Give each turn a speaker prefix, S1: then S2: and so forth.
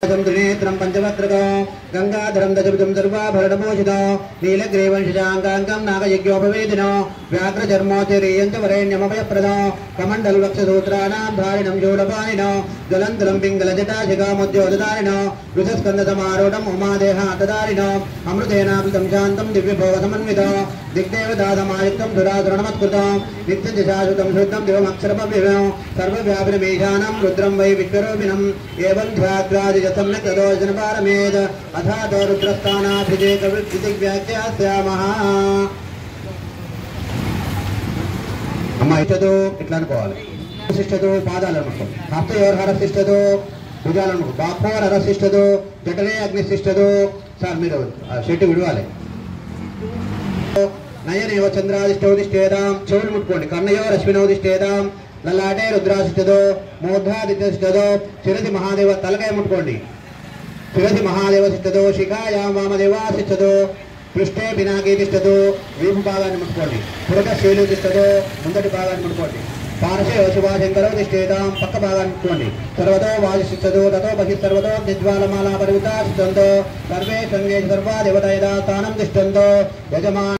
S1: त्रिनेत्रं पंचवक्त्रको गंगाधरं दशभुजं सर्वाभरणभूषितो नीलग्रीवंशजाङ्गाङ्गं नागयज्ञोपवेदिनो व्याघ्रचर्मोच्चरीयं च वरेण्यमभयप्रदो कमण्डलवक्षसूत्राणां धारिणं शूलपाणिनो ज्वलन्तलं पिङ्गलजटाशिखामुद्योतधारिणो वृषस्कन्दसमारूढम् उमादेहातधारिणो अमृतेनावृतं शान्तं दिव्यभोगसमन्वितो दिग्देवदातमायुक्तं सुरासुरणमत्कृतो नित्यं च शाश्वतं शुद्धं दिवमक्षरमव्ययो सर्वव्यापिनमीशानं रुद्रं वै विश्वरूपिणम् एवं ध्याग्रादि सम्यक् तदोजनपारमेद अथातो रुद्रस्थानाभिषेकव्याख्यास्यामः అమ్మ ఇష్టతో ఇట్లా అనుకోవాలి శిష్టతో పాదాలు అనుకో హస్తయోర్హరశిష్టతో భుజాలు అనుకో బాహోరరశిష్టతో జఠరే అగ్నిశిష్టతో సార్ మీరు షెట్టు విడవాలి నయనేవ చంద్రాదిష్టోదిష్టేదాం చెవులు ముట్టుకోండి కర్ణయో రశ్మినోదిష్టేదాం లలాటే రుద్రాశిష్టతో మూర్ధాదిష్టతో శిరసి మహాదేవ తలకాయ ముట్టుకోండి శిరసి మహాదేవ శిష్టతో శిఖాయాం వామదేవాశిష్టతో పృష్ఠే పినాకీతిష్టతో వీపు భాగాన్ని ముట్టుకోండి పురక శైలుతిష్టతో ముందటి భాగాన్ని ముట్టుకోండి పార్శ్వే శివాశంకరో తిష్టేదాం పక్క భాగాన్ని ముట్టుకోండి సర్వతో వాజిష్టతో తతో బహిః సర్వతో నిజ్వాలమాలా పరివృతా శిష్టంతో సర్వే సంగే సర్వా దేవతయదా స్థానం తిష్టంతో యజమాన